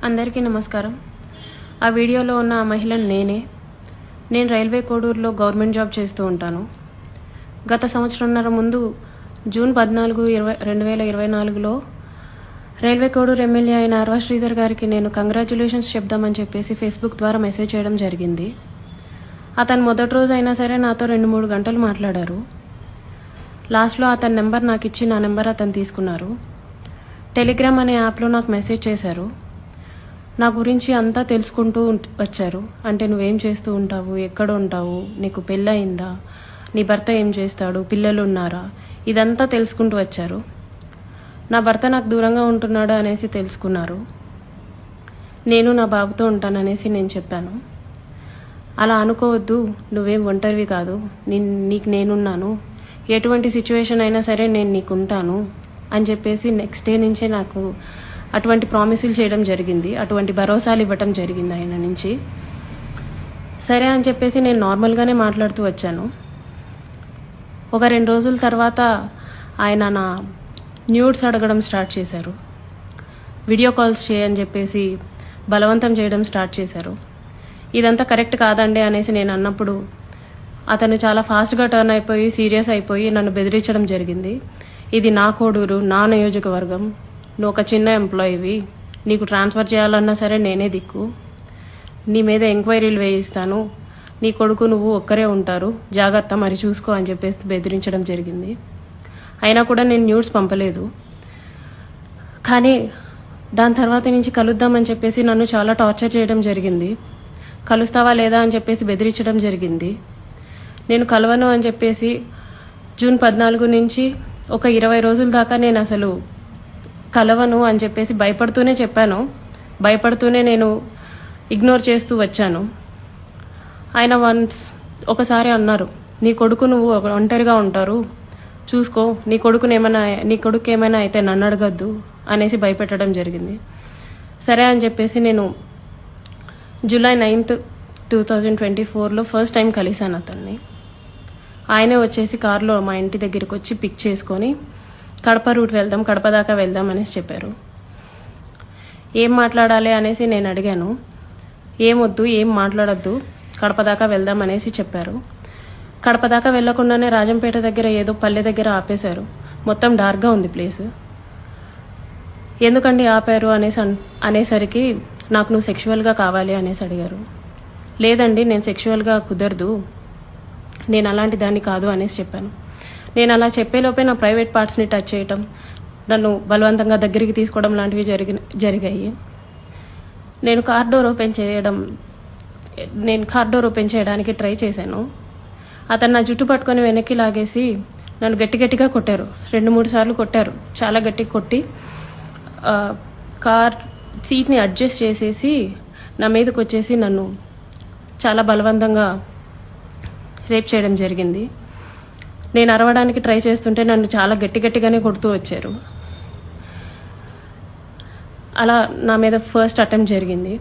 అందరికీ నమస్కారం. ఆ వీడియోలో ఉన్న ఆ మహిళను నేను రైల్వే కోడూరులో గవర్నమెంట్ జాబ్ చేస్తూ ఉంటాను. గత సంవత్సరంన్నర ముందు జూన్ 14, 2024లో రైల్వే కోడూరు ఎమ్మెల్యే అయిన అర్వా శ్రీధర్ గారికి నేను కంగ్రాచ్యులేషన్స్ చెప్దామని చెప్పేసి ఫేస్బుక్ ద్వారా మెసేజ్ చేయడం జరిగింది. అతను మొదటి రోజు అయినా సరే నాతో 2-3 గంటలు మాట్లాడారు. లాస్ట్లో అతని నెంబర్ నాకు ఇచ్చి నా నెంబర్ అతను తీసుకున్నారు. టెలిగ్రామ్ అనే యాప్లో నాకు మెసేజ్ చేశారు. నా గురించి అంతా తెలుసుకుంటూ వచ్చారు. అంటే నువ్వేం చేస్తూ ఉంటావు, ఎక్కడ ఉంటావు, నీకు పెళ్ళయిందా, నీ భర్త ఏం చేస్తాడు, పిల్లలు ఉన్నారా, ఇదంతా తెలుసుకుంటూ వచ్చారు. నా భర్త నాకు దూరంగా ఉంటున్నాడు అనేసి తెలుసుకున్నారు. నేను నా బాబుతో ఉంటాననేసి నేను చెప్పాను. అలా అనుకోవద్దు, నువ్వేం ఒంటరివి కాదు, నీకు నేనున్నాను, ఎటువంటి సిచ్యువేషన్ అయినా సరే నేను నీకు ఉంటాను అని చెప్పేసి నెక్స్ట్ డే నుంచే నాకు అటువంటి ప్రామిసులు చేయడం జరిగింది. అటువంటి భరోసాలు ఇవ్వటం జరిగింది ఆయన నుంచి. సరే అని చెప్పేసి నేను నార్మల్గానే మాట్లాడుతూ వచ్చాను. ఒక 2 రోజుల తర్వాత ఆయన నా న్యూడ్స్ అడగడం స్టార్ట్ చేశారు. వీడియో కాల్స్ చేయని చెప్పేసి బలవంతం చేయడం స్టార్ట్ చేశారు. ఇదంతా కరెక్ట్ కాదండి అనేసి నేను అన్నప్పుడు అతను చాలా ఫాస్ట్గా టర్న్ అయిపోయి సీరియస్ అయిపోయి నన్ను బెదిరించడం జరిగింది. ఇది నా కోడూరు, నా నియోజకవర్గం, నువ్వు ఒక చిన్న ఎంప్లాయీవి, నీకు ట్రాన్స్ఫర్ చేయాలన్నా సరే నేనే దిక్కు, నీ మీద ఎంక్వైరీలు వేయిస్తాను, నీ కొడుకు నువ్వు ఒక్కరే ఉంటారు, జాగ్రత్త మరి చూసుకో అని చెప్పేసి బెదిరించడం జరిగింది. అయినా కూడా నేను న్యూస్ పంపలేదు. కానీ దాని తర్వాత నుంచి కలుద్దామని చెప్పేసి నన్ను చాలా టార్చర్ చేయడం జరిగింది. కలుస్తావా లేదా అని చెప్పేసి బెదిరించడం జరిగింది. నేను కలవను అని చెప్పేసి జూన్ 14 నుంచి ఒక 20 రోజుల దాకా నేను అసలు కలవను అని చెప్పేసి భయపడుతూనే చెప్పాను. భయపడుతూనే నేను ఇగ్నోర్ చేస్తూ వచ్చాను. ఆయన ఒకసారి అన్నారు, నీ కొడుకు నువ్వు ఒంటరిగా ఉంటారు, చూసుకో, నీ కొడుకు ఏమైనా అయితే నన్ను అడగద్దు అనేసి భయపెట్టడం జరిగింది. సరే అని చెప్పేసి నేను జూలై 9, 2024లో ఫస్ట్ టైం కలిశాను అతన్ని. ఆయనే వచ్చేసి కారులో మా ఇంటి దగ్గరికి వచ్చి పిక్ చేసుకొని కడప రూట్ వెళ్దాం, కడప దాకా వెళ్దాం అనేసి చెప్పారు. ఏం మాట్లాడాలి అనేసి నేను అడిగాను. ఏమొద్దు, ఏం మాట్లాడొద్దు, కడప దాకా వెళ్దాం అనేసి చెప్పారు. కడప దాకా వెళ్లకుండానే రాజంపేట దగ్గర ఏదో పల్లె దగ్గర ఆపేశారు. మొత్తం డార్క్గా ఉంది ప్లేస్. ఎందుకండి ఆపారు అనేసరికి నాకు నువ్వు సెక్షువల్గా కావాలి అనేసి అడిగారు. లేదండి, నేను సెక్షువల్గా కుదరదు, నేను అలాంటి దాన్ని కాదు అనేసి చెప్పాను. నేను అలా చెప్పేలోపే నా ప్రైవేట్ పార్ట్స్ని టచ్ చేయటం, నన్ను బలవంతంగా దగ్గరికి తీసుకోవడం లాంటివి జరిగాయి. నేను కార్ డోర్ ఓపెన్ చేయడానికి ట్రై చేశాను. అతను నా జుట్టు పట్టుకొని వెనక్కి లాగేసి నన్ను గట్టిగా కొట్టారు. 2-3 సార్లు కొట్టారు. చాలా గట్టిగా కొట్టి కార్ సీట్ని అడ్జస్ట్ చేసేసి నా మీదకి వచ్చేసి నన్ను చాలా బలవంతంగా రేప్ చేయడం జరిగింది. నేను అరవడానికి ట్రై చేస్తుంటే నన్ను చాలా గట్టిగానే కొడుతూ వచ్చారు. అలా నా మీద ఫస్ట్ అటెంప్ట్ జరిగింది.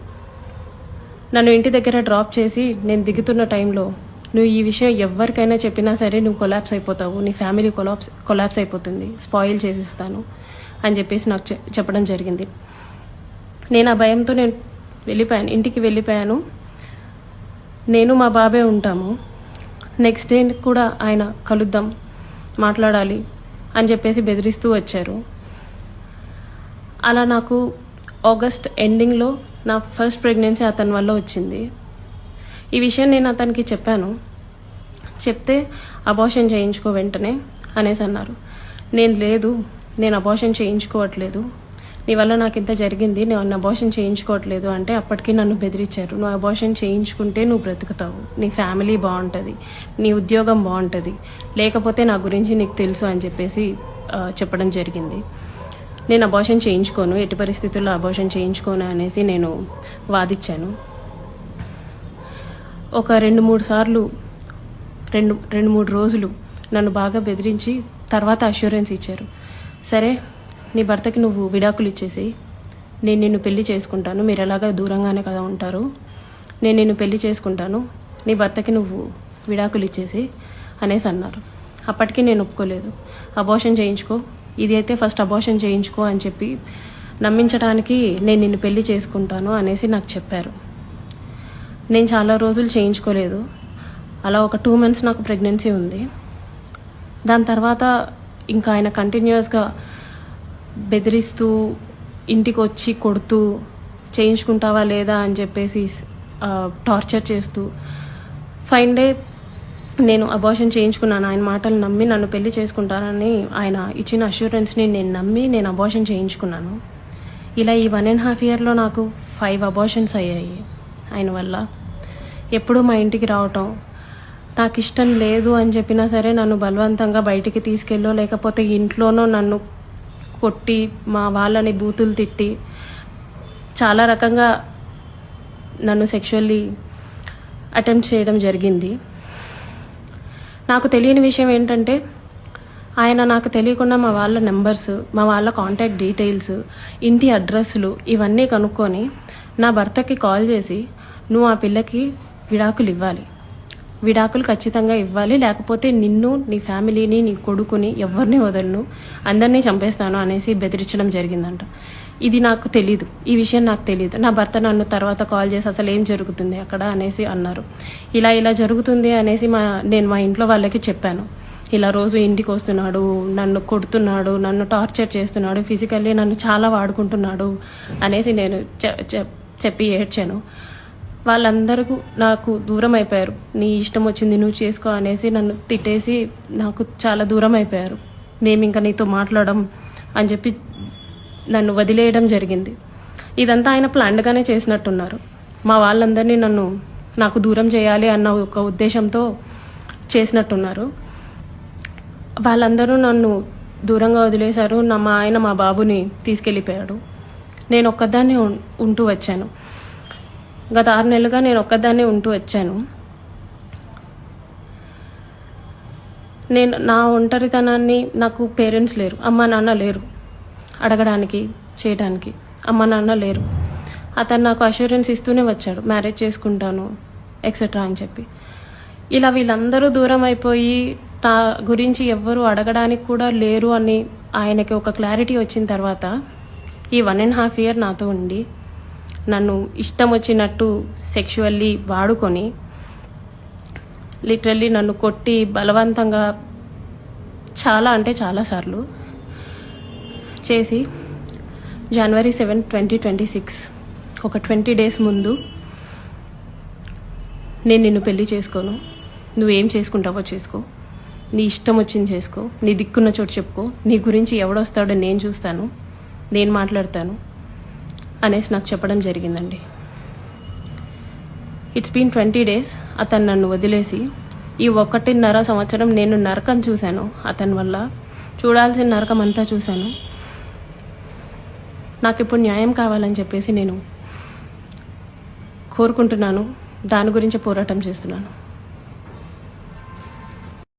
నన్ను ఇంటి దగ్గర డ్రాప్ చేసి నేను దిగుతున్న టైంలో, నువ్వు ఈ విషయం ఎవరికైనా చెప్పినా సరే నువ్వు కొలాప్స్ అయిపోతావు, నీ ఫ్యామిలీ కొలాప్స్ అయిపోతుంది, స్పాయిల్ చేసిస్తాను అని చెప్పేసి నాకు చెప్పడం జరిగింది. నేను ఆ భయంతో ఇంటికి వెళ్ళిపోయాను. నేను మా బాబే ఉంటాము. నెక్స్ట్ డే కూడా ఆయన కలుద్దాం, మాట్లాడాలి అని చెప్పేసి బెదిరిస్తూ వచ్చారు. అలా నాకు ఆగస్ట్ ఎండింగ్లో నా ఫస్ట్ ప్రెగ్నెన్సీ అతని వల్ల వచ్చింది. ఈ విషయం నేను అతనికి చెప్పాను. చెప్తే అబార్షన్ చేయించుకో వెంటనే అనేసి అన్నారు. నేను అబార్షన్ చేయించుకోవట్లేదు, నీ వల్ల నాకు ఇంత జరిగింది, నేను అబార్షన్ చేయించుకోవట్లేదు అంటే అప్పటికి నన్ను బెదిరించారు. నువ్వు అబార్షన్ చేయించుకుంటే నువ్వు బ్రతుకుతావు, నీ ఫ్యామిలీ బాగుంటుంది, నీ ఉద్యోగం బాగుంటుంది, లేకపోతే నా గురించి నీకు తెలుసు అని చెప్పేసి చెప్పడం జరిగింది. నేను అబార్షన్ చేయించుకోను, ఎట్టి పరిస్థితుల్లో అబార్షన్ చేయించుకోను అనేసి నేను వాదించాను. ఒక 2-3 సార్లు 2-3 రోజులు నన్ను బాగా బెదిరించి తర్వాత అష్యూరెన్స్ ఇచ్చారు. సరే, నీ భర్తకి నువ్వు విడాకులు ఇచ్చేసి నేను నిన్ను పెళ్లి చేసుకుంటాను, మీరు ఎలాగా దూరంగానే కదా ఉంటారు, నేను నిన్ను పెళ్లి చేసుకుంటాను, నీ భర్తకి నువ్వు విడాకులు ఇచ్చేసి అనేసి అన్నారు. అప్పటికి నేను ఒప్పుకోలేదు. అబార్షన్ చేయించుకో, ఇది అయితే ఫస్ట్ అబార్షన్ చేయించుకో అని చెప్పి నమ్మించడానికి నేను నిన్ను పెళ్లి చేసుకుంటాను అనేసి నాకు చెప్పారు. నేను చాలా రోజులు చేయించుకోలేదు. అలా ఒక 2 months నాకు ప్రెగ్నెన్సీ ఉంది. దాని తర్వాత ఇంకా ఆయన కంటిన్యూస్గా బెదిరిస్తూ ఇంటికి వచ్చి కొడుతూ చేయించుకుంటావా లేదా అని చెప్పేసి టార్చర్ చేస్తూ ఫైన్ డే నేను అబార్షన్ చేయించుకున్నాను. ఆయన మాటలు నమ్మి నన్ను పెళ్లి చేసుకుంటానని ఆయన ఇచ్చిన అష్యూరెన్స్ని నేను నమ్మి నేను అబార్షన్ చేయించుకున్నాను. ఇలా ఈ 1.5 yearలో నాకు 5 abortions అయ్యాయి ఆయన వల్ల. ఎప్పుడూ మా ఇంటికి రావటం, నాకు ఇష్టం లేదు అని చెప్పినా సరే నన్ను బలవంతంగా బయటికి తీసుకెళ్ళో లేకపోతే ఇంట్లోనో నన్ను కొట్టి మా వాళ్ళని బూతులు తిట్టి చాలా రకంగా నన్ను సెక్షువల్లీ అటెంప్ట్ చేయడం జరిగింది. నాకు తెలియని విషయం ఏంటంటే ఆయన నాకు తెలియకుండా మా వాళ్ళ నెంబర్స్, మా వాళ్ళ కాంటాక్ట్ డీటెయిల్స్, ఇంటి అడ్రస్లు ఇవన్నీ కనుక్కొని నా భర్తకి కాల్ చేసి నువ్వు ఆ పిల్లకి విడాకులు ఇవ్వాలి, విడాకులు ఖచ్చితంగా ఇవ్వాలి, లేకపోతే నిన్ను, నీ ఫ్యామిలీని, నీ కొడుకుని ఎవరిని వదలను, అందరినీ చంపేస్తాను అనేసి బెదిరించడం జరిగిందంట. ఇది నాకు తెలీదు, ఈ విషయం నాకు తెలీదు. నా భర్త నన్ను తర్వాత కాల్ చేసి అసలు ఏం జరుగుతుంది అక్కడ అనేసి అన్నారు. ఇలా జరుగుతుంది అనేసి నేను మా ఇంట్లో వాళ్ళకి చెప్పాను. ఇలా రోజు ఇంటికి వస్తున్నాడు, నన్ను కొడుతున్నాడు, నన్ను టార్చర్ చేస్తున్నాడు, ఫిజికల్లీ నన్ను చాలా వాడుకుంటున్నాడు అనేసి నేను చెప్పి ఏడ్చాను. వాళ్ళందరూ నాకు దూరం అయిపోయారు. నీ ఇష్టం వచ్చింది నువ్వు చేసుకో అనేసి నన్ను తిట్టేసి నాకు చాలా దూరం అయిపోయారు. మేము ఇంకా నీతో మాట్లాడడం అని చెప్పి నన్ను వదిలేయడం జరిగింది. ఇదంతా ఆయన ప్లాన్డ్గానే చేసినట్టున్నారు. మా వాళ్ళందరినీ నాకు దూరం చేయాలి అన్న ఒక ఉద్దేశంతో చేసినట్టున్నారు. వాళ్ళందరూ నన్ను దూరంగా వదిలేశారు. మా ఆయన మా బాబుని తీసుకెళ్ళిపోయాడు. నేను ఒక్కదాన్నే ఉంటూ వచ్చాను. గత 6 నెలలుగా నేను ఒక్కదాన్నే ఉంటూ వచ్చాను. నేను నా ఒంటరితనాన్ని, నాకు పేరెంట్స్ లేరు, అమ్మ నాన్న లేరు అడగడానికి, చేయడానికి. అమ్మ నాన్న లేరు. అతను నాకు అష్యూరెన్స్ ఇస్తూనే వచ్చాడు, మ్యారేజ్ చేసుకుంటాను ఎక్సెట్రా అని చెప్పి. ఇలా వీళ్ళందరూ దూరం అయిపోయి నా గురించి ఎవ్వరూ అడగడానికి కూడా లేరు అని ఆయనకి ఒక క్లారిటీ వచ్చిన తర్వాత ఈ 1.5 year నాతో ఉండి నన్ను ఇష్టం వచ్చినట్టు సెక్షువల్లీ వాడుకొని లిటరల్లీ నన్ను కొట్టి బలవంతంగా అంటే చాలా సార్లు చేసి January 7, 2026 ఒక 20 days ముందు నేను నిన్ను పెళ్లి చేసుకోను, నువ్వేం చేసుకుంటావో చేసుకో, నీ ఇష్టం వచ్చింది చేసుకో, నీ దిక్కున్న చోటు చెప్పుకో, నీ గురించి ఎవడొస్తాడో నేను చూస్తాను, నేను మాట్లాడతాను అనేసి నాకు చెప్పడం జరిగిందండి. It's been 20 days. అతను నన్ను వదిలేసి ఈ 1.5 సంవత్సరం నేను నరకం చూశాను. అతని వల్ల చూడాల్సిన నరకం అంతా చూశాను. నాకు ఇప్పుడు న్యాయం కావాలని చెప్పేసి నేను కోరుకుంటున్నాను. దాని గురించి పోరాటం చేస్తున్నాను.